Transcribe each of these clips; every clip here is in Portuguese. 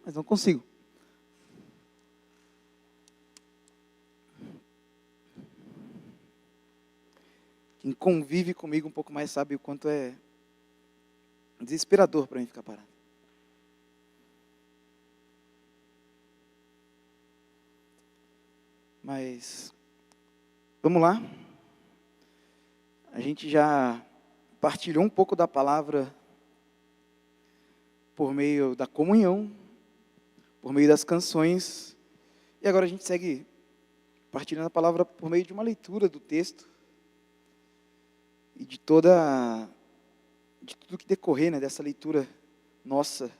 mas não consigo. Quem convive comigo um pouco mais sabe o quanto é desesperador para mim ficar parado. Mas, vamos lá. A gente já partilhou um pouco da palavra por meio da comunhão, por meio das canções, e agora a gente segue partilhando a palavra por meio de uma leitura do texto e de tudo que decorrer, né, dessa leitura nossa.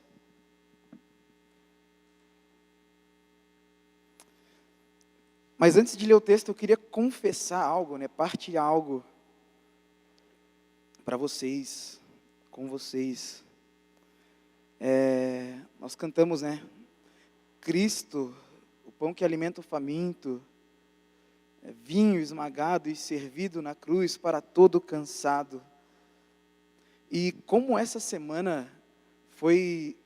Mas antes de ler o texto, eu queria confessar algo, né, partilhar algo para vocês, com vocês. Nós cantamos, né? Cristo, o pão que alimenta o faminto, vinho esmagado e servido na cruz para todo cansado. E como essa semana foi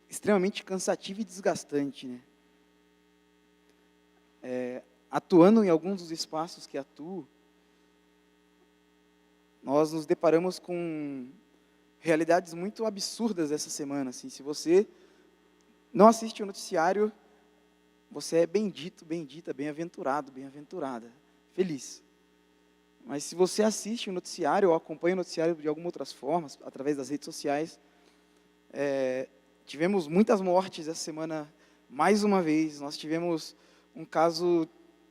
extremamente cansativa e desgastante, né? Atuando em alguns dos espaços que atuo, nós nos deparamos com realidades muito absurdas essa semana. Assim, se você não assiste o noticiário, você é bendito, bendita, bem-aventurado, bem-aventurada, feliz. Mas se você assiste o noticiário ou acompanha o noticiário de algumas outras formas, através das redes sociais, tivemos muitas mortes essa semana, mais uma vez. Nós tivemos um caso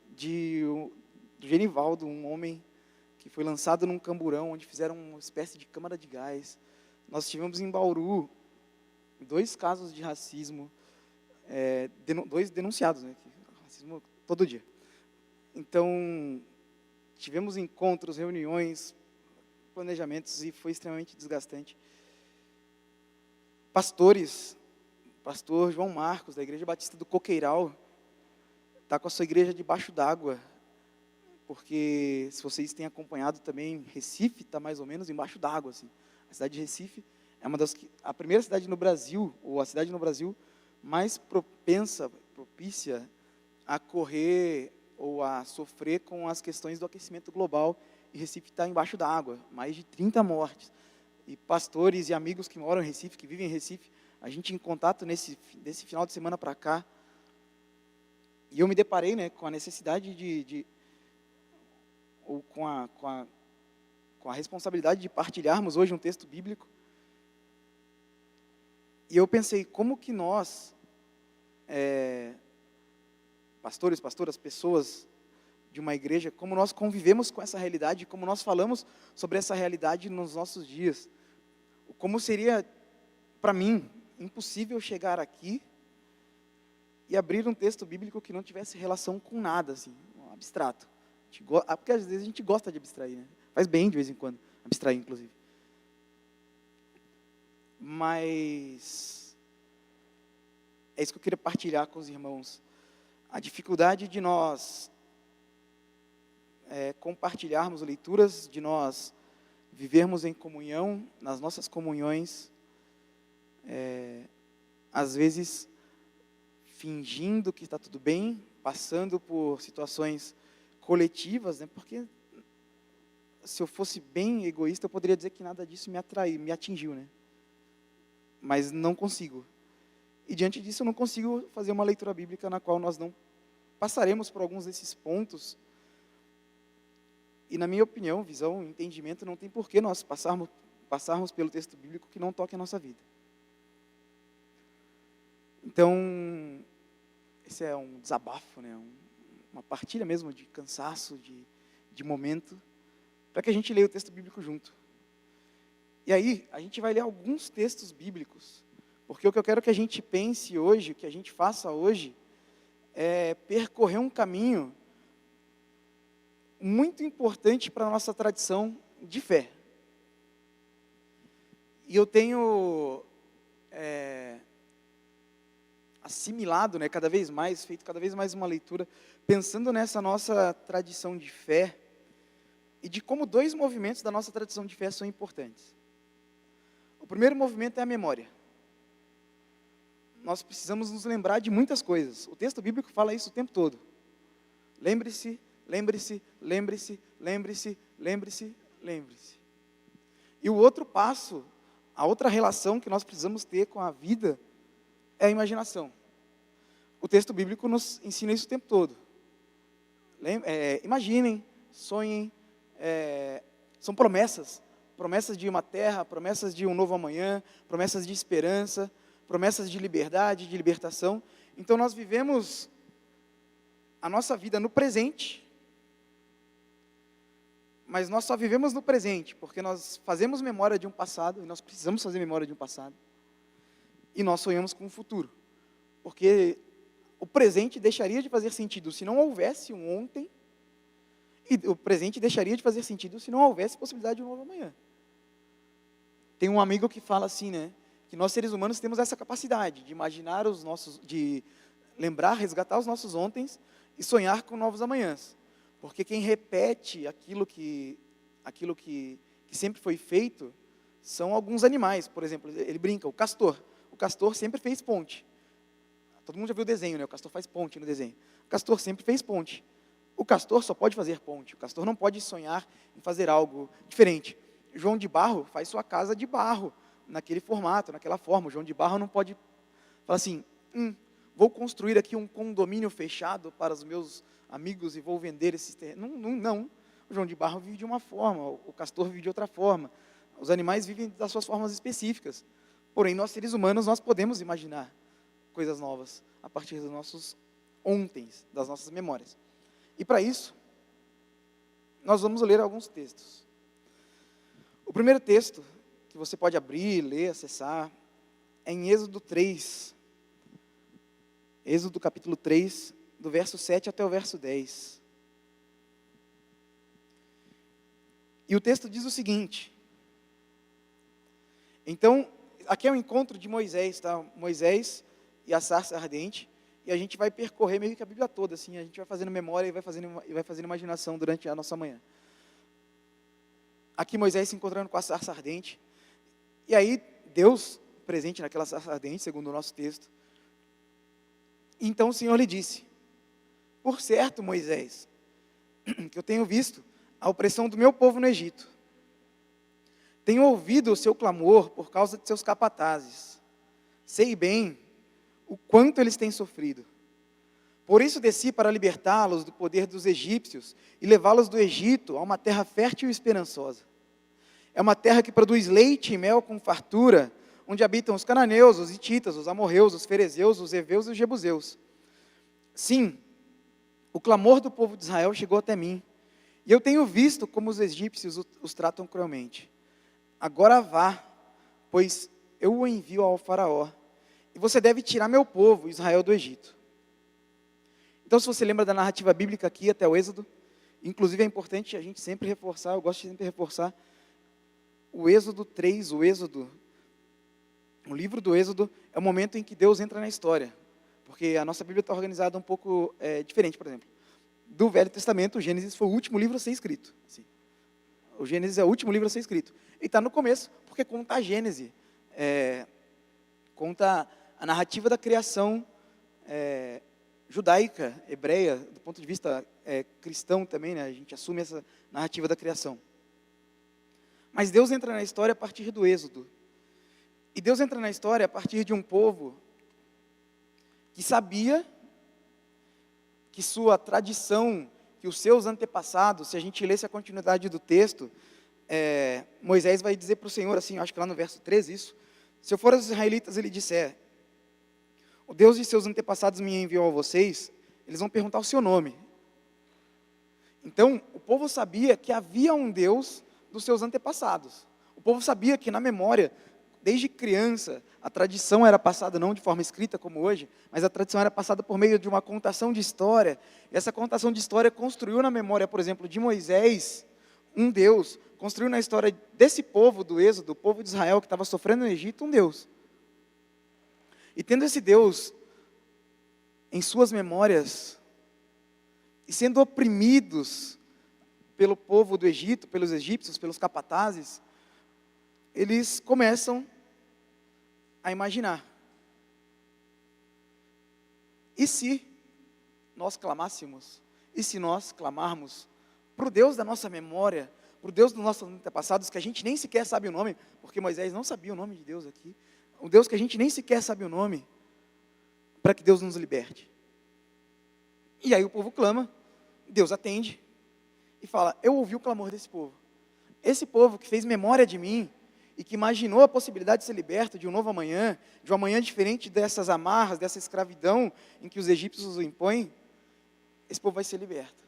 do Genivaldo, um homem que foi lançado num camburão, onde fizeram uma espécie de câmara de gás. Nós tivemos em Bauru 2 casos de racismo, 2 denunciados, né, racismo todo dia. Então, tivemos encontros, reuniões, planejamentos, e foi extremamente desgastante. Pastores, pastor João Marcos, da Igreja Batista do Coqueiral, está com a sua igreja debaixo d'água, porque, se vocês têm acompanhado também, Recife está mais ou menos embaixo d'água, assim. A cidade de Recife é a primeira cidade no Brasil, ou a cidade no Brasil mais propícia a correr ou a sofrer com as questões do aquecimento global, e Recife está embaixo d'água, mais de 30 mortes. E pastores e amigos que moram em Recife, que vivem em Recife, a gente em contato desse final de semana para cá, e eu me deparei, né, com a necessidade ou com a responsabilidade de partilharmos hoje um texto bíblico. E eu pensei, como que nós, pastores, pastoras, pessoas de uma igreja, como nós convivemos com essa realidade, como nós falamos sobre essa realidade nos nossos dias. Como seria, para mim, impossível chegar aqui e abrir um texto bíblico que não tivesse relação com nada, assim, abstrato. Porque às vezes a gente gosta de abstrair, né? Faz bem de vez em quando, abstrair, inclusive. Mas é isso que eu queria partilhar com os irmãos. A dificuldade de nós compartilharmos leituras, de nós vivermos em comunhão, nas nossas comunhões, às vezes fingindo que está tudo bem, passando por situações coletivas, né? Porque se eu fosse bem egoísta, eu poderia dizer que nada disso me atingiu, né? Mas não consigo. E diante disso eu não consigo fazer uma leitura bíblica na qual nós não passaremos por alguns desses pontos. E na minha opinião, visão, entendimento, não tem porquê nós passarmos pelo texto bíblico que não toque a nossa vida. Então, esse é um desabafo, né? Uma partilha mesmo de cansaço, de momento, para que a gente leia o texto bíblico junto. E aí, a gente vai ler alguns textos bíblicos, porque o que eu quero que a gente pense hoje, que a gente faça hoje, é percorrer um caminho muito importante para a nossa tradição de fé. E eu tenho assimilado, né, cada vez mais, feito cada vez mais uma leitura, pensando nessa nossa tradição de fé, e de como 2 movimentos da nossa tradição de fé são importantes. O primeiro movimento é a memória. nós precisamos nos lembrar de muitas coisas. O texto bíblico fala isso o tempo todo. Lembre-se, lembre-se, lembre-se, lembre-se, lembre-se, lembre-se. E o outro passo, a outra relação que nós precisamos ter com a vida é a imaginação. O texto bíblico nos ensina isso o tempo todo. Imaginem, sonhem, são promessas de uma terra, promessas de um novo amanhã, promessas de esperança, promessas de liberdade, de libertação. Então nós vivemos a nossa vida no presente, mas nós só vivemos no presente, porque nós fazemos memória de um passado, e nós precisamos fazer memória de um passado, e nós sonhamos com o futuro, porque o presente deixaria de fazer sentido se não houvesse um ontem, e o presente deixaria de fazer sentido se não houvesse possibilidade de um novo amanhã. Tem um amigo que fala assim, né, que nós seres humanos temos essa capacidade de imaginar de lembrar, resgatar os nossos ontens e sonhar com novos amanhãs. Porque quem repete aquilo que sempre foi feito são alguns animais. Por exemplo, ele brinca, o castor. O castor sempre fez ponte. Todo mundo já viu o desenho, né? O castor faz ponte no desenho. O castor sempre fez ponte. O castor só pode fazer ponte. O castor não pode sonhar em fazer algo diferente. João de Barro faz sua casa de barro, naquele formato, naquela forma. O João de Barro não pode falar assim, vou construir aqui um condomínio fechado para os meus amigos e vou vender esses terrenos. Não. O João de Barro vive de uma forma, o castor vive de outra forma. Os animais vivem das suas formas específicas. Porém, nós seres humanos, nós podemos imaginar coisas novas a partir dos nossos ontens, das nossas memórias. E para isso, nós vamos ler alguns textos. O primeiro texto, que você pode abrir, ler, acessar, é em Êxodo 3. Êxodo capítulo 3, do verso 7 até o verso 10. E o texto diz o seguinte. Então, aqui é o encontro de Moisés, tá? Moisés e a sarça ardente. E a gente vai percorrer meio que a Bíblia toda, assim. A gente vai fazendo memória e vai fazendo imaginação durante a nossa manhã. Aqui Moisés se encontrando com a sarça ardente. E aí, Deus, presente naquela sarça ardente, segundo o nosso texto. Então o Senhor lhe disse, por certo, Moisés, que eu tenho visto a opressão do meu povo no Egito. Tenho ouvido o seu clamor por causa de seus capatazes. Sei bem o quanto eles têm sofrido. Por isso desci para libertá-los do poder dos egípcios e levá-los do Egito a uma terra fértil e esperançosa. É uma terra que produz leite e mel com fartura, onde habitam os cananeus, os hititas, os amorreus, os ferezeus, os heveus e os jebuseus. Sim, o clamor do povo de Israel chegou até mim, e eu tenho visto como os egípcios os tratam cruelmente. Agora vá, pois eu o envio ao faraó, e você deve tirar meu povo, Israel, do Egito. Então, se você lembra da narrativa bíblica aqui até o Êxodo, inclusive é importante a gente sempre reforçar, eu gosto de sempre reforçar, o Êxodo 3, o livro do Êxodo é o momento em que Deus entra na história, porque a nossa Bíblia está organizada um pouco diferente, por exemplo. Do Velho Testamento, o Gênesis foi o último livro a ser escrito. Assim. O Gênesis é o último livro a ser escrito. E está no começo, porque conta a Gênese, conta a narrativa da criação judaica, hebreia, do ponto de vista cristão também, né? A gente assume essa narrativa da criação. Mas Deus entra na história a partir do Êxodo. E Deus entra na história a partir de um povo que sabia que sua tradição, que os seus antepassados, se a gente lesse a continuidade do texto, Moisés vai dizer para o Senhor, assim, acho que lá no verso 13 isso, se eu for aos israelitas, ele disser, o Deus de seus antepassados me enviou a vocês, eles vão perguntar o seu nome. Então, o povo sabia que havia um Deus dos seus antepassados. O povo sabia que na memória, desde criança, a tradição era passada não de forma escrita como hoje, mas a tradição era passada por meio de uma contação de história. E essa contação de história construiu na memória, por exemplo, de Moisés, um Deus. Construiu na história desse povo do Êxodo, do povo de Israel que estava sofrendo no Egito, um Deus. E tendo esse Deus em suas memórias, e sendo oprimidos pelo povo do Egito, pelos egípcios, pelos capatazes, eles começam a imaginar. E se nós clamássemos, e se nós clamarmos para o Deus da nossa memória, para o Deus dos nossos antepassados, que a gente nem sequer sabe o nome, porque Moisés não sabia o nome de Deus aqui, o Deus que a gente nem sequer sabe o nome, para que Deus nos liberte. E aí o povo clama, Deus atende, e fala, eu ouvi o clamor desse povo. Esse povo que fez memória de mim, e que imaginou a possibilidade de ser liberto de um novo amanhã, de um amanhã diferente dessas amarras, dessa escravidão em que os egípcios os impõem, esse povo vai ser liberto.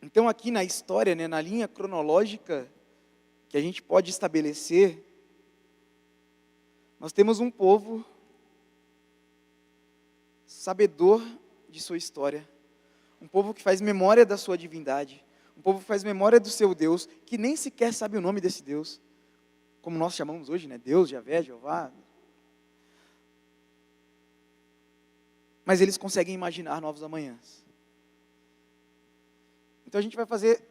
Então aqui na história, né, na linha cronológica que a gente pode estabelecer, nós temos um povo sabedor de sua história, um povo que faz memória da sua divindade, um povo que faz memória do seu Deus, que nem sequer sabe o nome desse Deus, como nós chamamos hoje, né? Deus, Javé, Jeová. Mas eles conseguem imaginar novos amanhãs. Então a gente vai fazer...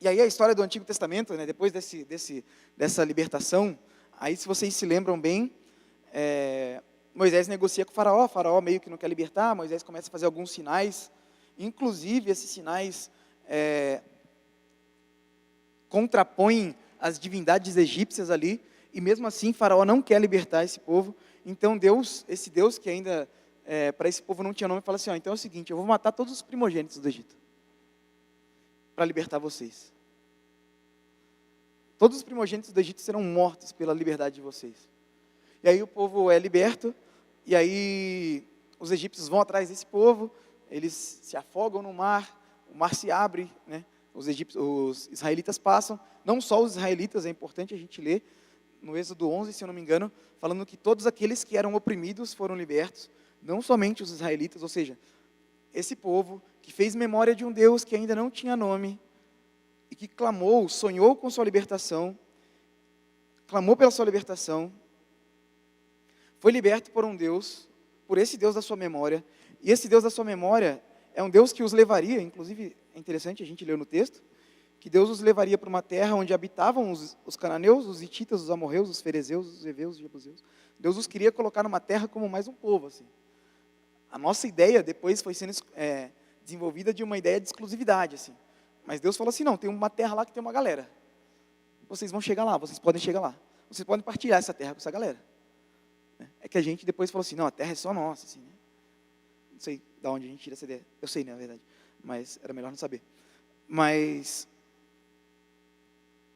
E aí a história do Antigo Testamento, né? Depois dessa libertação, aí se vocês se lembram bem, Moisés negocia com o Faraó meio que não quer libertar, Moisés começa a fazer alguns sinais, inclusive esses sinais contrapõem as divindades egípcias ali, e mesmo assim Faraó não quer libertar esse povo. Então Deus, esse Deus que ainda para esse povo não tinha nome, fala assim, então é o seguinte, eu vou matar todos os primogênitos do Egito, para libertar vocês. Todos os primogênitos do Egito serão mortos pela liberdade de vocês. E aí o povo é liberto, e aí os egípcios vão atrás desse povo, eles se afogam no mar, o mar se abre, né? Os israelitas passam, não só os israelitas, é importante a gente ler, no Êxodo 11, se eu não me engano, falando que todos aqueles que eram oprimidos foram libertos, não somente os israelitas, ou seja, esse povo que fez memória de um Deus que ainda não tinha nome, e que clamou, sonhou com sua libertação, clamou pela sua libertação, foi liberto por um Deus, por esse Deus da sua memória, e esse Deus da sua memória é um Deus que os levaria, inclusive é interessante, a gente leu no texto, que Deus os levaria para uma terra onde habitavam os cananeus, os hititas, os amorreus, os ferezeus, os heveus, os jebuseus. Deus os queria colocar numa terra como mais um povo, assim. A nossa ideia depois foi sendo desenvolvida de uma ideia de exclusividade, assim. Mas Deus falou assim, não, tem uma terra lá que tem uma galera. Vocês vão chegar lá, vocês podem chegar lá. Vocês podem partilhar essa terra com essa galera. É que a gente depois falou assim, não, a terra é só nossa, assim, né? Não sei de onde a gente tira essa ideia. Eu sei, né, na verdade. Mas era melhor não saber. Mas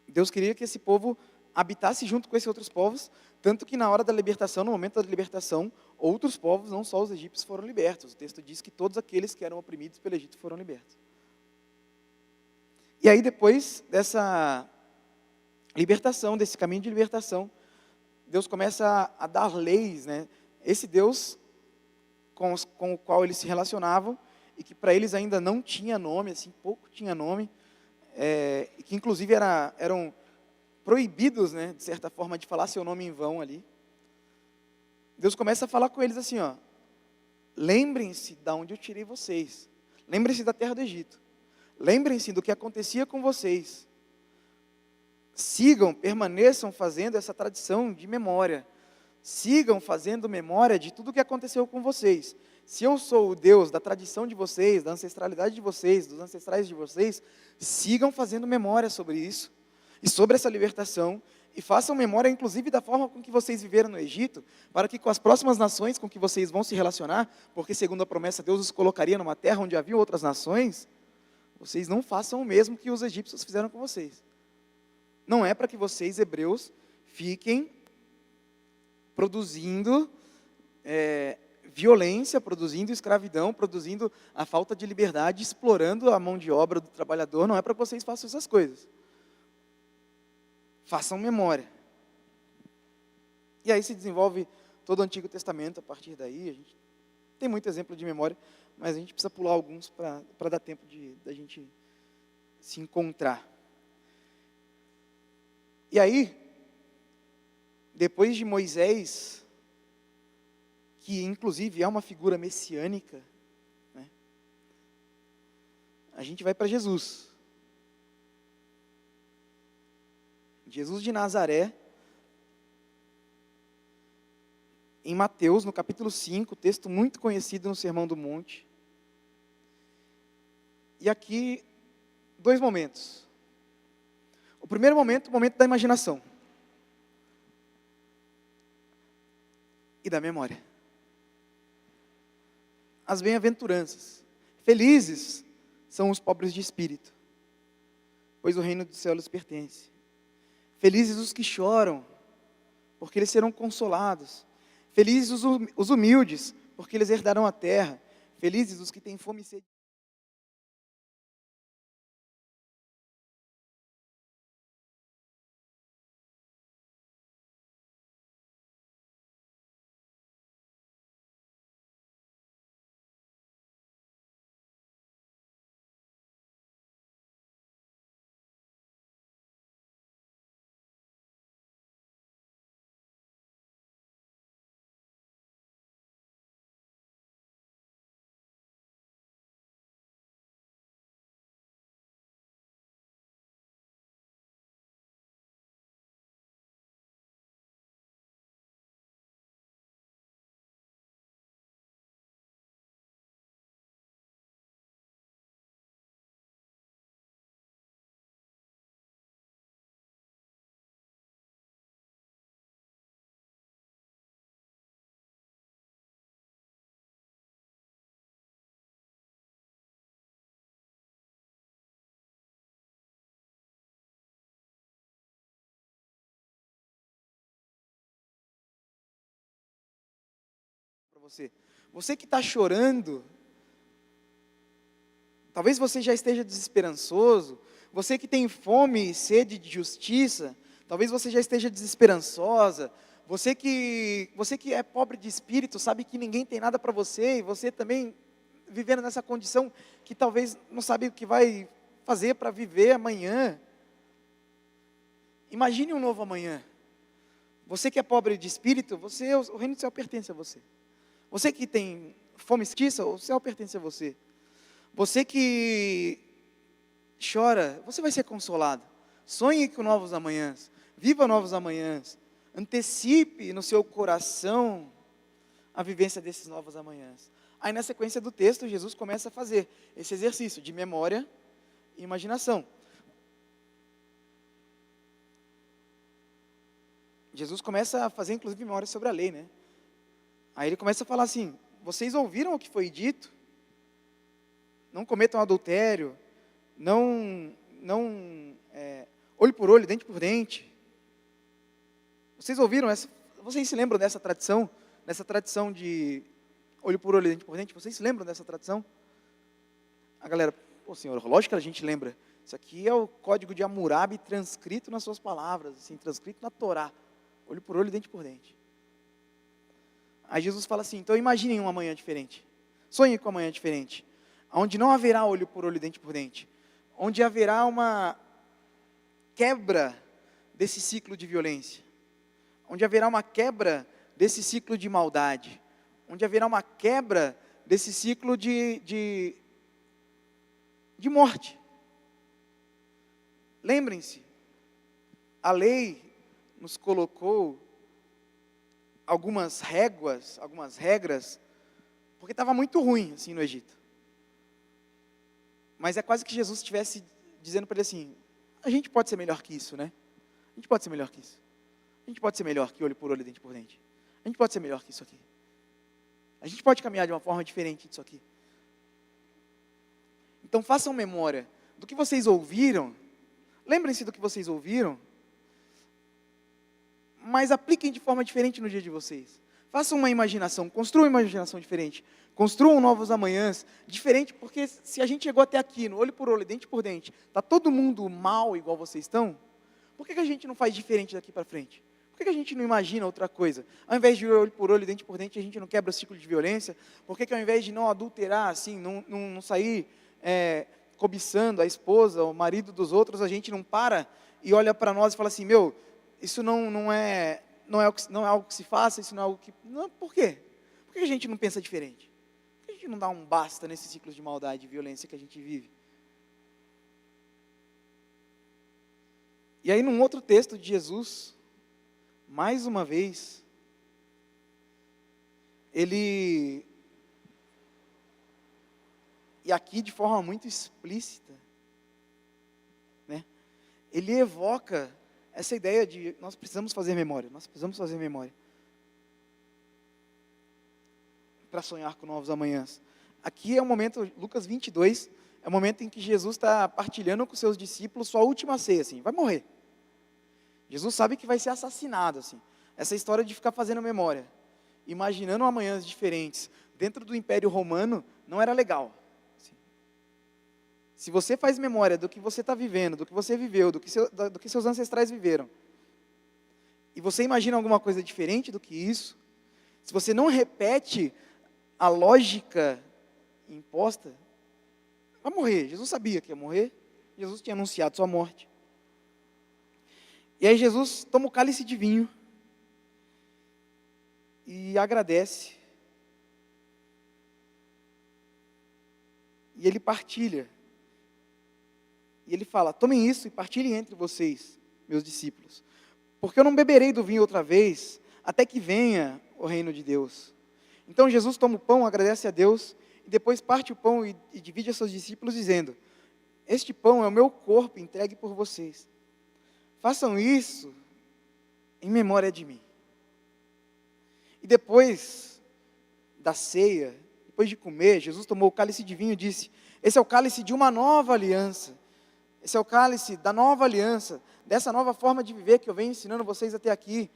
Deus queria que esse povo habitasse junto com esses outros povos, tanto que na hora da libertação, no momento da libertação, outros povos, não só os egípcios, foram libertos. O texto diz que todos aqueles que eram oprimidos pelo Egito foram libertos. E aí depois dessa libertação, desse caminho de libertação, Deus começa a dar leis, né? Esse Deus com o qual eles se relacionavam, e que para eles ainda não tinha nome, assim, pouco tinha nome, e que inclusive eram proibidos, né, de certa forma, de falar seu nome em vão ali. Deus começa a falar com eles assim, ó, lembrem-se de onde eu tirei vocês, lembrem-se da terra do Egito, lembrem-se do que acontecia com vocês, sigam, permaneçam fazendo essa tradição de memória, sigam fazendo memória de tudo o que aconteceu com vocês. Se eu sou o Deus da tradição de vocês, da ancestralidade de vocês, dos ancestrais de vocês, sigam fazendo memória sobre isso, e sobre essa libertação, e façam memória inclusive da forma com que vocês viveram no Egito, para que com as próximas nações com que vocês vão se relacionar, porque segundo a promessa Deus os colocaria numa terra onde havia outras nações, vocês não façam o mesmo que os egípcios fizeram com vocês. Não é para que vocês, hebreus, fiquem produzindo violência, produzindo escravidão, produzindo a falta de liberdade, explorando a mão de obra do trabalhador, não é para que vocês façam essas coisas. Façam memória. E aí se desenvolve todo o Antigo Testamento a partir daí. A gente tem muito exemplo de memória, mas a gente precisa pular alguns para dar tempo da gente se encontrar. E aí, depois de Moisés, que inclusive é uma figura messiânica, né, a gente vai para Jesus. Jesus de Nazaré, em Mateus, no capítulo 5, texto muito conhecido no Sermão do Monte. E aqui, dois momentos. O primeiro momento, o momento da imaginação. E da memória. As bem-aventuranças. Felizes são os pobres de espírito, pois o reino dos céus lhes pertence. Felizes os que choram, porque eles serão consolados. Felizes os humildes, porque eles herdarão a terra. Felizes os que têm fome e sede. Para você. Você que está chorando, talvez você já esteja desesperançoso. Você que tem fome e sede de justiça, talvez você já esteja desesperançosa. Você que é pobre de espírito, sabe que ninguém tem nada para você, e você também vivendo nessa condição que talvez não sabe o que vai fazer para viver amanhã. Imagine um novo amanhã. Você que é pobre de espírito, o reino do céu pertence a você. Você que tem fome e justiça, o céu pertence a você. Você que chora, você vai ser consolado. Sonhe com novos amanhãs. Viva novos amanhãs. Antecipe no seu coração a vivência desses novos amanhãs. Aí na sequência do texto, Jesus começa a fazer esse exercício de memória e imaginação. Jesus começa a fazer inclusive memória sobre a lei, né? Aí ele começa a falar assim: vocês ouviram o que foi dito? Não cometam adultério, olho por olho, dente por dente. Vocês ouviram essa? Vocês se lembram dessa tradição? Dessa tradição de olho por olho, dente por dente? Vocês se lembram dessa tradição? A galera, pô, senhor, lógico que a gente lembra. Isso aqui é o código de Hammurabi transcrito nas suas palavras, assim, transcrito na Torá. Olho por olho, dente por dente. Aí Jesus fala assim: então imaginem um amanhã diferente. Sonhe com um amanhã diferente. Onde não haverá olho por olho, dente por dente. Onde haverá uma quebra desse ciclo de violência. Onde haverá uma quebra desse ciclo de maldade. Onde haverá uma quebra desse ciclo de morte. Lembrem-se, a lei nos colocou algumas réguas, algumas regras, porque estava muito ruim assim no Egito. Mas é quase que Jesus estivesse dizendo para ele assim: a gente pode ser melhor que isso, né? A gente pode ser melhor que isso. A gente pode ser melhor que olho por olho, dente por dente. A gente pode ser melhor que isso aqui. A gente pode caminhar de uma forma diferente disso aqui. Então façam memória do que vocês ouviram. Lembrem-se do que vocês ouviram, mas apliquem de forma diferente no dia de vocês. Façam uma imaginação, construam uma imaginação diferente. Construam novos amanhãs, diferente, porque se a gente chegou até aqui, no olho por olho, dente por dente, está todo mundo mal igual vocês estão, por que a gente não faz diferente daqui para frente? Por que a gente não imagina outra coisa? Ao invés de olho por olho, dente por dente, a gente não quebra o ciclo de violência? Por que ao invés de não adulterar, assim, não sair cobiçando a esposa, o marido dos outros, a gente não para e olha para nós e fala assim: meu, isso não é algo que se faça, isso não é algo que... Não, por quê? Por que a gente não pensa diferente? Por que a gente não dá um basta nesse ciclo de maldade e violência que a gente vive? E aí, num outro texto de Jesus, mais uma vez, ele, e aqui de forma muito explícita, né, ele evoca essa ideia de nós precisamos fazer memória, para sonhar com novos amanhãs. Aqui é o momento, Lucas 22, é o momento em que Jesus está partilhando com seus discípulos sua última ceia, assim, vai morrer. Jesus sabe que vai ser assassinado, assim. Essa história de ficar fazendo memória, imaginando amanhãs diferentes, dentro do Império Romano, não era legal. Assim. Se você faz memória do que você está vivendo, do que você viveu, do que seus ancestrais viveram, e você imagina alguma coisa diferente do que isso, se você não repete a lógica imposta, vai morrer. Jesus sabia que ia morrer, Jesus tinha anunciado sua morte. E aí Jesus toma o cálice de vinho e agradece. E ele partilha. E ele fala: tomem isso e partilhem entre vocês, meus discípulos, porque eu não beberei do vinho outra vez, até que venha o reino de Deus. Então Jesus toma o pão, agradece a Deus, e depois parte o pão e divide a seus discípulos, dizendo: este pão é o meu corpo entregue por vocês. Façam isso em memória de mim. E depois da ceia, depois de comer, Jesus tomou o cálice de vinho e disse: esse é o cálice de uma nova aliança. Esse é o cálice da nova aliança, dessa nova forma de viver que eu venho ensinando vocês até aqui,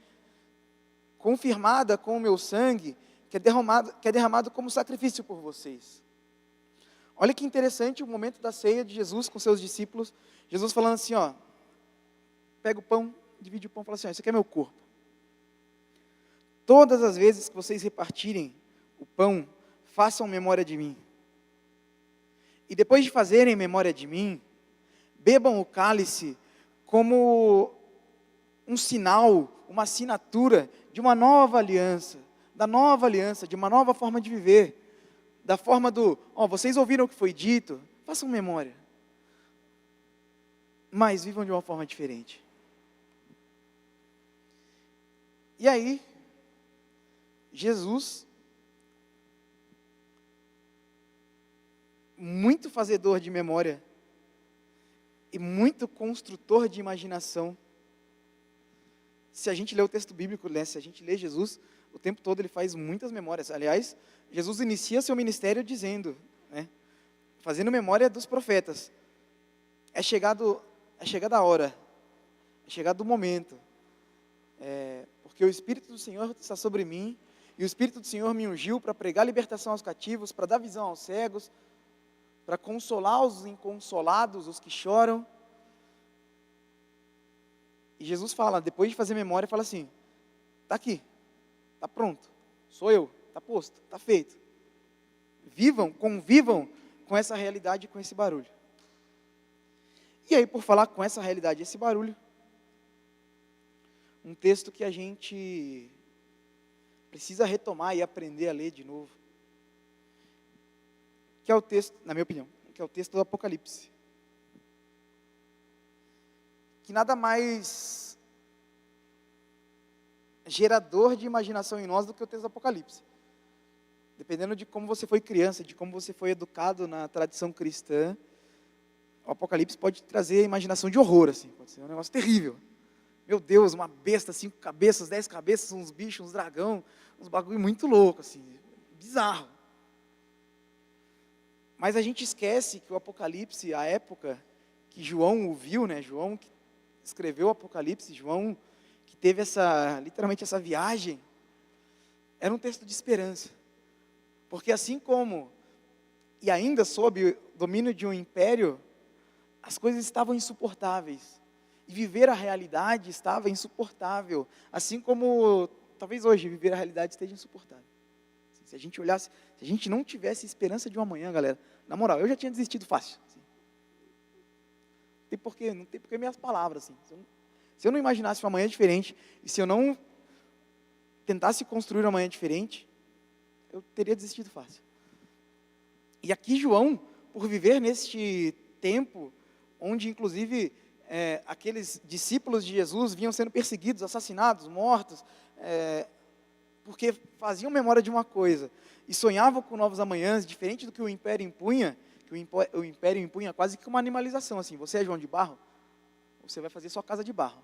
confirmada com o meu sangue, que é derramado como sacrifício por vocês. Olha que interessante o momento da ceia de Jesus com seus discípulos. Jesus falando assim, ó, pega o pão, divide o pão e fala assim, ó, isso aqui é meu corpo. Todas as vezes que vocês repartirem o pão, façam memória de mim. E depois de fazerem memória de mim, bebam o cálice como um sinal, uma assinatura de uma nova aliança, de uma nova forma de viver, da forma do, ó, vocês ouviram o que foi dito, façam memória, mas vivam de uma forma diferente. E aí, Jesus, muito fazedor de memória, e muito construtor de imaginação. Se a gente lê o texto bíblico, né, se a gente lê Jesus, o tempo todo ele faz muitas memórias. Aliás, Jesus inicia seu ministério dizendo, né, fazendo memória dos profetas. É chegada a hora, é chegado o momento, porque o Espírito do Senhor está sobre mim, e o Espírito do Senhor me ungiu para pregar libertação aos cativos, para dar visão aos cegos, para consolar os inconsolados, os que choram. E Jesus fala, depois de fazer memória, fala assim, está aqui, está pronto, sou eu, está posto, está feito. Convivam com essa realidade, com esse barulho. E aí, por falar com essa realidade, esse barulho, um texto que a gente precisa retomar e aprender a ler de novo, que é o texto, na minha opinião, que é o texto do Apocalipse. Que nada mais gerador de imaginação em nós do que o texto do Apocalipse. Dependendo de como você foi criança, de como você foi educado na tradição cristã, o Apocalipse pode trazer imaginação de horror, assim, pode ser um negócio terrível. Meu Deus, uma besta, 5 cabeças, 10 cabeças, uns bichos, uns dragão, uns bagulho muito louco, assim, bizarro. Mas a gente esquece que o Apocalipse, a época que João o viu, né, João que escreveu o Apocalipse, João que teve literalmente essa viagem, era um texto de esperança. Porque assim como, e ainda sob o domínio de um império, as coisas estavam insuportáveis. E viver a realidade estava insuportável. Assim como, talvez hoje, viver a realidade esteja insuportável. Se a gente olhasse, se a gente não tivesse esperança de um amanhã, galera, na moral, eu já tinha desistido fácil. Assim. Não tem porquê minhas palavras. Assim. Se eu não imaginasse um amanhã diferente, e se eu não tentasse construir um amanhã diferente, eu teria desistido fácil. E aqui João, por viver neste tempo, onde inclusive aqueles discípulos de Jesus vinham sendo perseguidos, assassinados, mortos, porque faziam memória de uma coisa e sonhavam com novos amanhãs, diferente do que o império impunha, que o império impunha quase que uma animalização, assim, você é João de Barro, você vai fazer sua casa de barro.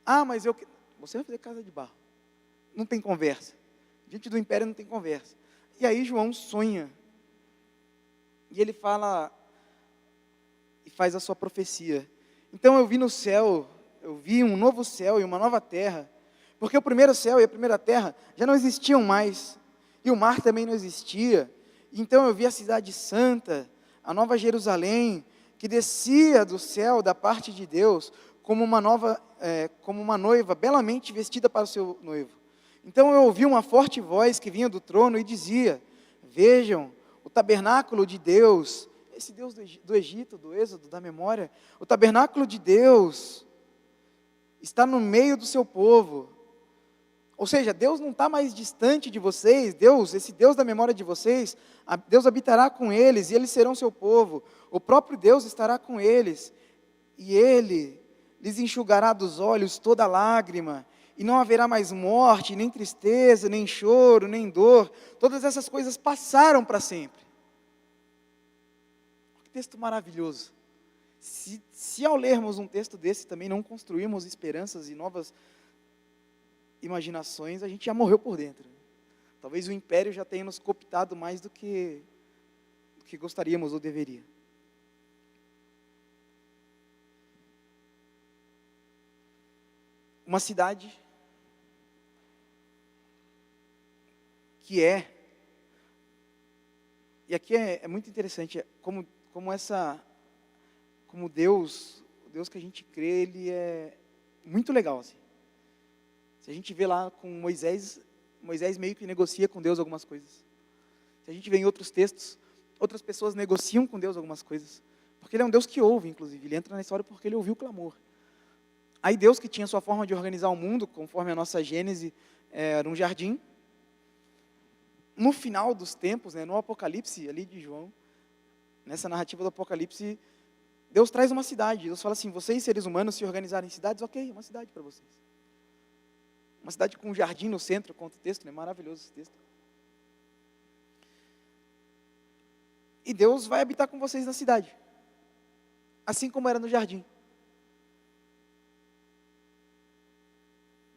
Ah, mas você vai fazer casa de barro. Não tem conversa. Diante do império não tem conversa. E aí João sonha. E ele fala e faz a sua profecia. Então eu vi no céu, eu vi um novo céu e uma nova terra, porque o primeiro céu e a primeira terra já não existiam mais, e o mar também não existia. Então eu vi a cidade santa, a nova Jerusalém, que descia do céu da parte de Deus, como uma noiva belamente vestida para o seu noivo. Então eu ouvi uma forte voz que vinha do trono e dizia: vejam, o tabernáculo de Deus, esse Deus do Egito, do Êxodo, da memória, o tabernáculo de Deus está no meio do seu povo. Ou seja, Deus não está mais distante de vocês, esse Deus da memória de vocês, Deus habitará com eles e eles serão seu povo. O próprio Deus estará com eles e Ele lhes enxugará dos olhos toda lágrima, e não haverá mais morte, nem tristeza, nem choro, nem dor. Todas essas coisas passaram para sempre. Que texto maravilhoso. Se ao lermos um texto desse também não construirmos esperanças e novas imaginações, a gente já morreu por dentro. Talvez o império já tenha nos cooptado mais do que gostaríamos ou deveria. Uma cidade que e aqui é muito interessante, como Deus, o Deus que a gente crê, Ele é muito legal, assim. Se a gente vê lá com Moisés meio que negocia com Deus algumas coisas. Se a gente vê em outros textos, outras pessoas negociam com Deus algumas coisas, porque Ele é um Deus que ouve, inclusive, Ele entra na história porque Ele ouviu o clamor. Aí Deus, que tinha sua forma de organizar o mundo, conforme a nossa Gênese, era um jardim. No final dos tempos, no Apocalipse ali de João, nessa narrativa do Apocalipse, Deus traz uma cidade. Deus fala assim: vocês, seres humanos, se organizarem em cidades, ok, uma cidade para vocês. Uma cidade com um jardim no centro, conta o texto, maravilhoso esse texto. E Deus vai habitar com vocês na cidade, assim como era no jardim.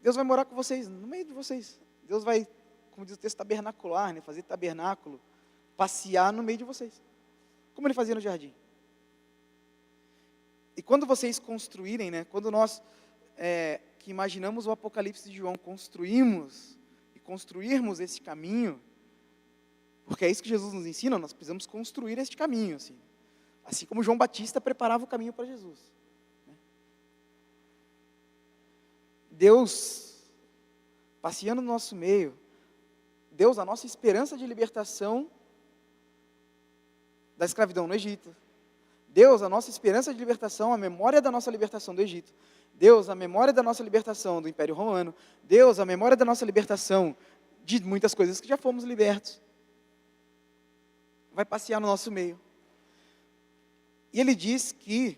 Deus vai morar com vocês, no meio de vocês. Deus vai, como diz o texto, tabernacular, fazer tabernáculo, passear no meio de vocês, como Ele fazia no jardim. E quando vocês construírem, quando nós que imaginamos o Apocalipse de João, construirmos esse caminho, porque é isso que Jesus nos ensina, nós precisamos construir este caminho, assim como João Batista preparava o caminho para Jesus. Deus, passeando no nosso meio, Deus, a nossa esperança de libertação da escravidão no Egito. Deus, a nossa esperança de libertação, a memória da nossa libertação do Egito. Deus, a memória da nossa libertação do Império Romano. Deus, a memória da nossa libertação de muitas coisas que já fomos libertos. Vai passear no nosso meio. E Ele diz que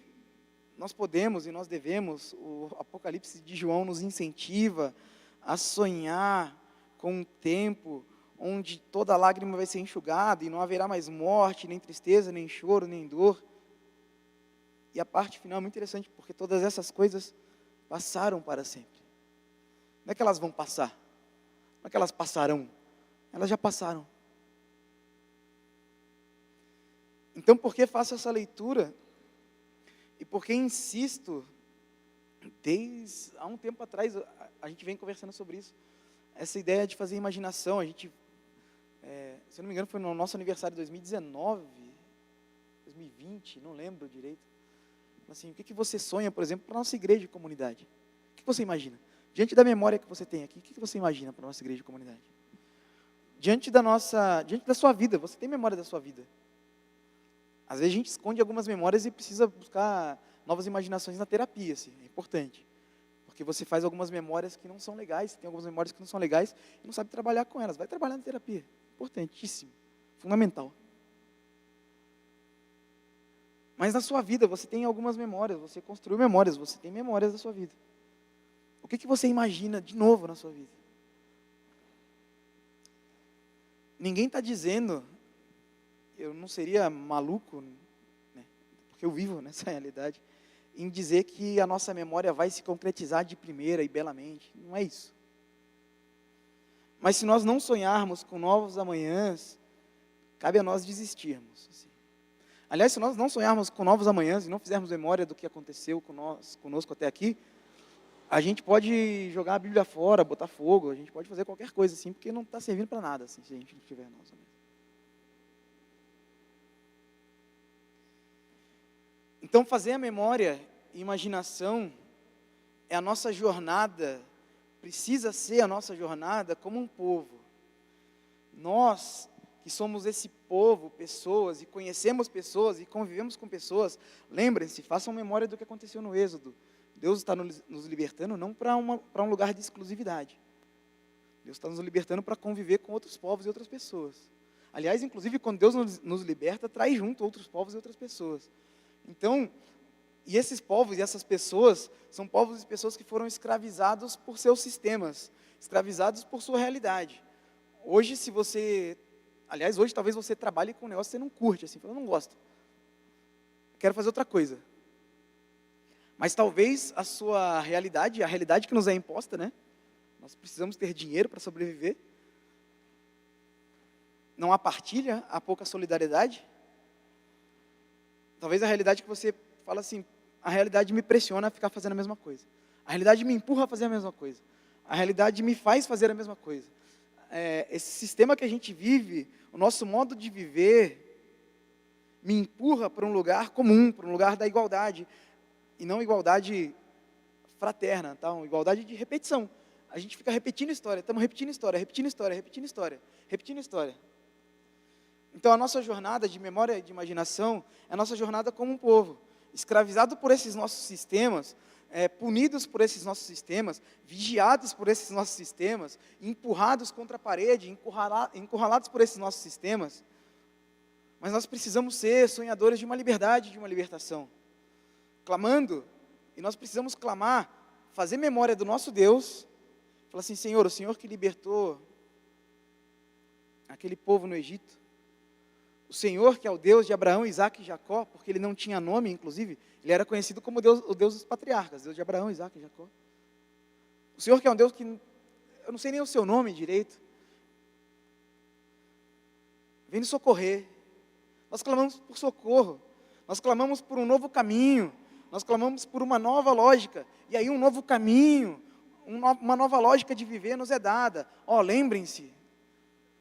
nós podemos e nós devemos, o Apocalipse de João nos incentiva a sonhar com um tempo onde toda lágrima vai ser enxugada e não haverá mais morte, nem tristeza, nem choro, nem dor. E a parte final é muito interessante, porque todas essas coisas passaram para sempre. Não é que elas vão passar, não é que elas passarão, elas já passaram. Então, por que faço essa leitura? E por que insisto, desde há um tempo atrás, a gente vem conversando sobre isso, essa ideia de fazer imaginação. A gente, se eu não me engano, foi no nosso aniversário de 2019, 2020, não lembro direito. Assim, o que você sonha, por exemplo, para a nossa igreja de comunidade? O que você imagina? Diante da memória que você tem aqui, o que você imagina para a nossa igreja de comunidade? Diante da sua vida, você tem memória da sua vida? Às vezes a gente esconde algumas memórias e precisa buscar novas imaginações na terapia, é importante. Porque você faz algumas memórias que não são legais, tem algumas memórias que não são legais e não sabe trabalhar com elas. Vai trabalhar na terapia, importantíssimo, fundamental. Mas na sua vida você tem algumas memórias, você construiu memórias, você tem memórias da sua vida. O que você imagina de novo na sua vida? ninguém está dizendo, eu não seria maluco, né, porque eu vivo nessa realidade, em dizer que a nossa memória vai se concretizar de primeira e belamente. Não é isso. Mas se nós não sonharmos com novos amanhãs, cabe a nós desistirmos. Assim. Aliás, se nós não sonharmos com novos amanhãs e não fizermos memória do que aconteceu conosco até aqui, a gente pode jogar a Bíblia fora, botar fogo, a gente pode fazer qualquer coisa assim, porque não está servindo para nada, assim, se a gente não tiver novos amanhãs. Então, fazer a memória e imaginação é a nossa jornada, precisa ser a nossa jornada como um povo. Nós, que somos esse povo, pessoas, e conhecemos pessoas, e convivemos com pessoas, lembrem-se, façam memória do que aconteceu no Êxodo. Deus está nos libertando não para um lugar de exclusividade. Deus está nos libertando para conviver com outros povos e outras pessoas. Aliás, inclusive, quando Deus nos liberta, traz junto outros povos e outras pessoas. Então, e esses povos e essas pessoas, são povos e pessoas que foram escravizados por seus sistemas, escravizados por sua realidade. Hoje, hoje talvez você trabalhe com um negócio que você não curte, assim, eu não gosto, quero fazer outra coisa. Mas talvez a sua realidade, a realidade que nos é imposta, né? Nós precisamos ter dinheiro para sobreviver. Não há partilha, há pouca solidariedade. Talvez a realidade que você fala assim, a realidade me pressiona a ficar fazendo a mesma coisa. A realidade me empurra a fazer a mesma coisa. A realidade me faz fazer a mesma coisa. Esse sistema que a gente vive, o nosso modo de viver, me empurra para um lugar comum, para um lugar da igualdade. E não igualdade fraterna, tá? Uma igualdade de repetição. A gente fica repetindo história, estamos repetindo história, repetindo história, repetindo história, repetindo história. Então a nossa jornada de memória e de imaginação é a nossa jornada como um povo, escravizado por esses nossos sistemas, punidos por esses nossos sistemas, vigiados por esses nossos sistemas, empurrados contra a parede, encurralados por esses nossos sistemas. Mas nós precisamos ser sonhadores de uma liberdade, de uma libertação. Clamando, e nós precisamos clamar, fazer memória do nosso Deus, falar assim, Senhor, o Senhor que libertou aquele povo no Egito, o Senhor que é o Deus de Abraão, Isaac e Jacó, porque ele não tinha nome, inclusive, ele era conhecido como o Deus dos patriarcas, Deus de Abraão, Isaac e Jacó. O Senhor que é um Deus que, eu não sei nem o seu nome direito, vem nos socorrer. Nós clamamos por socorro, nós clamamos por um novo caminho, nós clamamos por uma nova lógica, e aí um novo caminho, uma nova lógica de viver nos é dada. Lembrem-se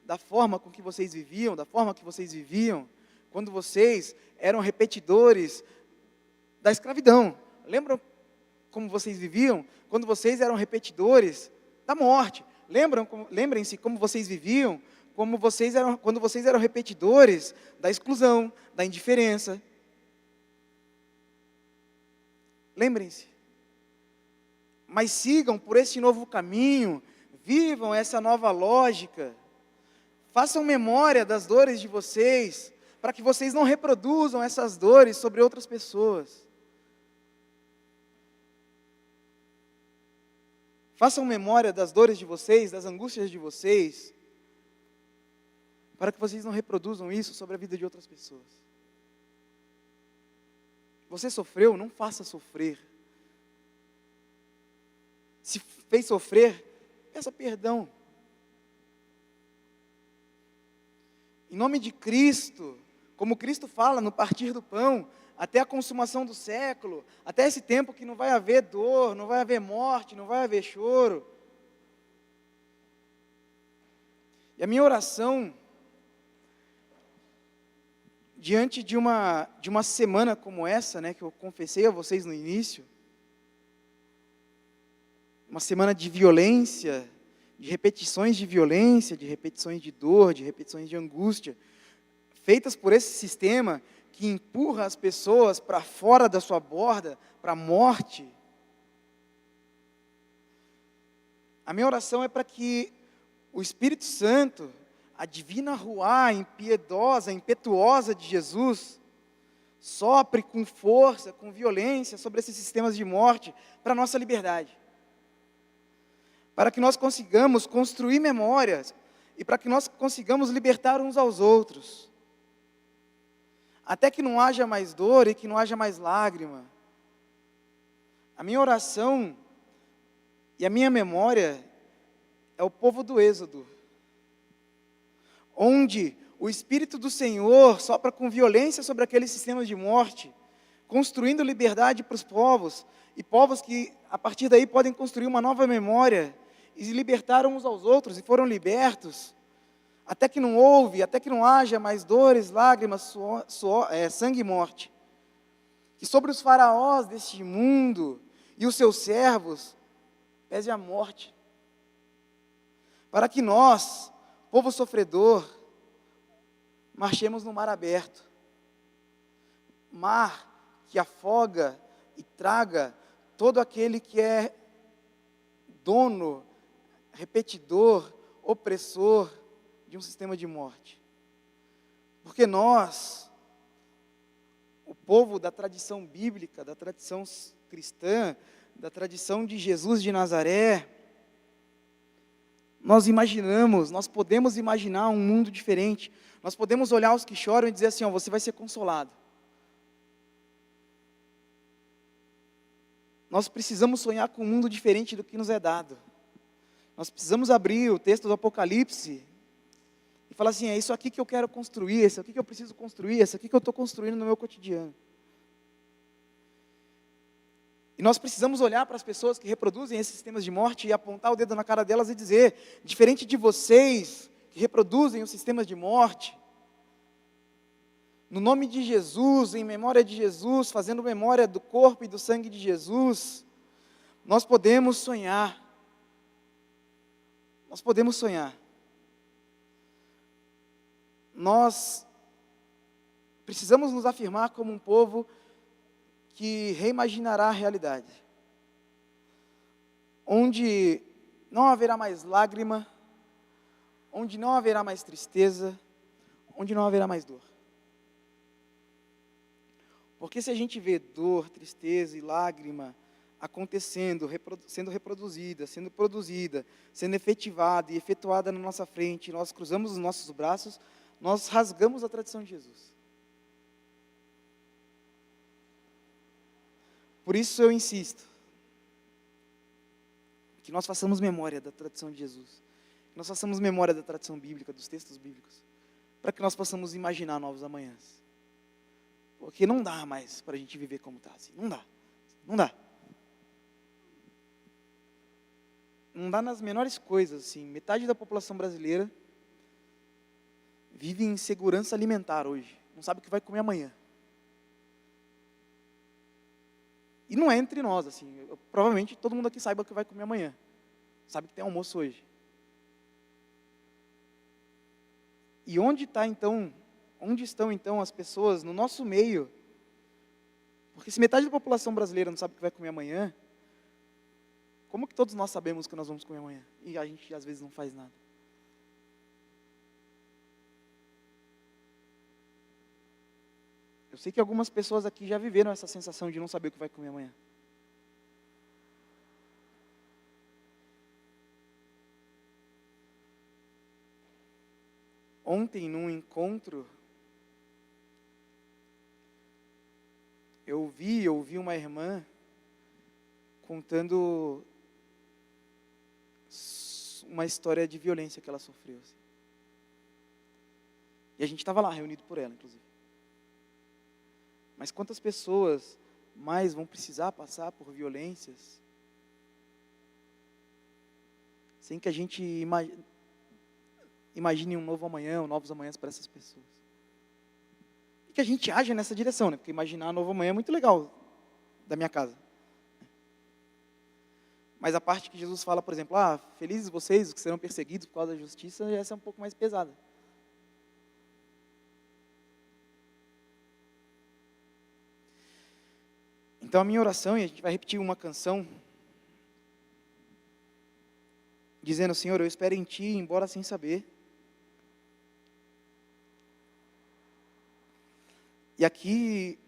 da forma com que vocês viviam, quando vocês eram repetidores da escravidão. Lembram como vocês viviam? Quando vocês eram repetidores da morte. Lembrem-se como vocês viviam, quando vocês eram repetidores da exclusão, da indiferença. Lembrem-se, mas sigam por esse novo caminho, vivam essa nova lógica, façam memória das dores de vocês, para que vocês não reproduzam essas dores sobre outras pessoas. Façam memória das dores de vocês, das angústias de vocês, para que vocês não reproduzam isso sobre a vida de outras pessoas. Você sofreu, não faça sofrer. Se fez sofrer, peça perdão. Em nome de Cristo, como Cristo fala no partir do pão, até a consumação do século, até esse tempo que não vai haver dor, não vai haver morte, não vai haver choro. E a minha oração, diante de uma semana como essa, né, que eu confessei a vocês no início, uma semana de violência, de repetições de violência, de repetições de dor, de repetições de angústia, feitas por esse sistema que empurra as pessoas para fora da sua borda, para a morte. A minha oração é para que o Espírito Santo, a divina ruá impiedosa, impetuosa de Jesus, sopre com força, com violência sobre esses sistemas de morte para a nossa liberdade. Para que nós consigamos construir memórias e para que nós consigamos libertar uns aos outros, até que não haja mais dor e que não haja mais lágrima. A minha oração e a minha memória é o povo do Êxodo, onde o Espírito do Senhor sopra com violência sobre aqueles sistemas de morte, construindo liberdade para os povos, e povos que a partir daí podem construir uma nova memória, e se libertaram uns aos outros, e foram libertos, até que não haja mais dores, lágrimas, sangue e morte. Que sobre os faraós deste mundo, e os seus servos, pese a morte, para que nós, povo sofredor, marchemos no mar aberto, mar que afoga e traga todo aquele que é dono, repetidor, opressor de um sistema de morte. Porque nós, o povo da tradição bíblica, da tradição cristã, da tradição de Jesus de Nazaré, nós podemos imaginar um mundo diferente. Nós podemos olhar os que choram e dizer assim, você vai ser consolado. Nós precisamos sonhar com um mundo diferente do que nos é dado. Nós precisamos abrir o texto do Apocalipse e falar assim, é isso aqui que eu quero construir, é isso aqui que eu preciso construir, é isso aqui que eu estou construindo no meu cotidiano. E nós precisamos olhar para as pessoas que reproduzem esses sistemas de morte e apontar o dedo na cara delas e dizer, diferente de vocês que reproduzem os sistemas de morte, no nome de Jesus, em memória de Jesus, fazendo memória do corpo e do sangue de Jesus, nós podemos sonhar. Nós podemos sonhar. Nós precisamos nos afirmar como um povo que reimaginará a realidade, onde não haverá mais lágrima, onde não haverá mais tristeza, onde não haverá mais dor. Porque se a gente vê dor, tristeza e lágrima acontecendo, sendo reproduzida, sendo produzida, sendo efetivada e efetuada na nossa frente, nós cruzamos os nossos braços, nós rasgamos a tradição de Jesus. Por isso eu insisto, que nós façamos memória da tradição de Jesus, que nós façamos memória da tradição bíblica, dos textos bíblicos, para que nós possamos imaginar novos amanhãs. Porque não dá mais para a gente viver como está, assim. Não dá. Não dá nas menores coisas, assim. Metade da população brasileira vive em insegurança alimentar hoje. Não sabe o que vai comer amanhã. E não é entre nós, assim. Provavelmente todo mundo aqui saiba o que vai comer amanhã. Sabe que tem almoço hoje. E onde estão então as pessoas no nosso meio? Porque se metade da população brasileira não sabe o que vai comer amanhã, como que todos nós sabemos o que nós vamos comer amanhã? E a gente às vezes não faz nada. Eu sei que algumas pessoas aqui já viveram essa sensação de não saber o que vai comer amanhã. Ontem, num encontro, eu ouvi uma irmã contando uma história de violência que ela sofreu. Assim. E a gente estava lá, reunido por ela, inclusive. Mas quantas pessoas mais vão precisar passar por violências sem que a gente imagine um novo amanhã, ou novos amanhãs para essas pessoas? E que a gente haja nessa direção, né? Porque imaginar um novo amanhã é muito legal da minha casa. Mas a parte que Jesus fala, por exemplo, felizes vocês, os que serão perseguidos por causa da justiça, essa é um pouco mais pesada. Então a minha oração, e a gente vai repetir uma canção, dizendo, Senhor, eu espero em Ti, embora sem saber. E aqui,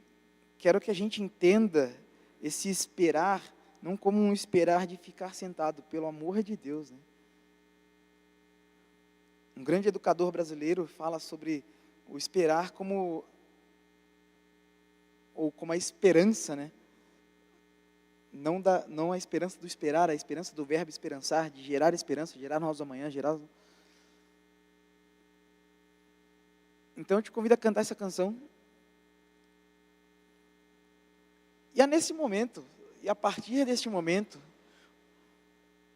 quero que a gente entenda esse esperar, não como um esperar de ficar sentado, pelo amor de Deus, né? Um grande educador brasileiro fala sobre o esperar como a esperança, né? Não a esperança do esperar, a esperança do verbo esperançar, de gerar esperança, gerar novos amanhã, gerar... Então eu te convido a cantar essa canção. E é nesse momento, e a partir deste momento,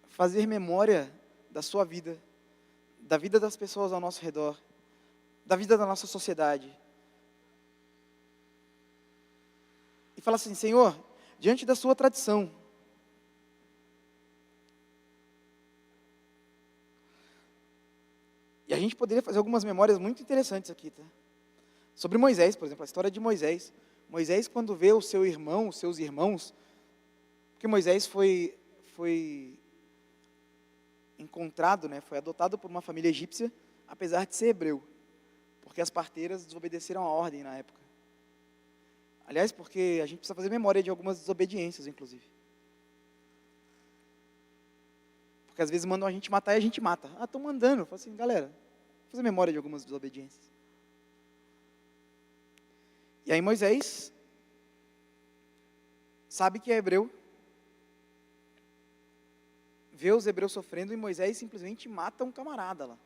fazer memória da sua vida, da vida das pessoas ao nosso redor, da vida da nossa sociedade. E falar assim: Senhor, diante da sua tradição, e a gente poderia fazer algumas memórias muito interessantes aqui, tá? Sobre Moisés, por exemplo, a história de Moisés. Moisés, quando vê o seu irmão, os seus irmãos, porque Moisés foi encontrado, né, foi adotado por uma família egípcia, apesar de ser hebreu, porque as parteiras desobedeceram a ordem na época. Aliás, porque a gente precisa fazer memória de algumas desobediências, inclusive. Porque às vezes mandam a gente matar e a gente mata. Ah, estão mandando. Eu falo assim, galera, vou fazer memória de algumas desobediências. E aí Moisés sabe que é hebreu, vê os hebreus sofrendo e Moisés simplesmente mata um camarada lá.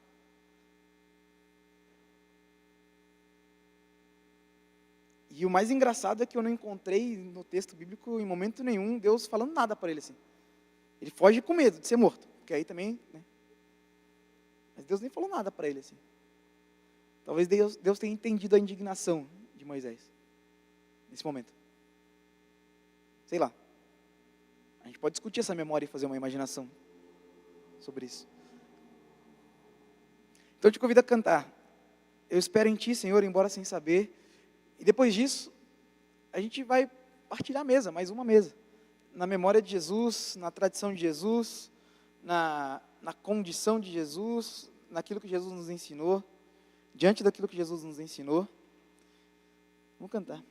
E o mais engraçado é que eu não encontrei no texto bíblico, em momento nenhum, Deus falando nada para ele assim. Ele foge com medo de ser morto, porque aí também, né? Mas Deus nem falou nada para ele assim. Talvez Deus tenha entendido a indignação de Moisés, nesse momento. Sei lá. A gente pode discutir essa memória e fazer uma imaginação sobre isso. Então eu te convido a cantar. Eu espero em Ti, Senhor, embora sem saber. E depois disso, a gente vai partilhar a mesa, mais uma mesa. Na memória de Jesus, na tradição de Jesus, na condição de Jesus, naquilo que Jesus nos ensinou, diante daquilo que Jesus nos ensinou. Vamos cantar.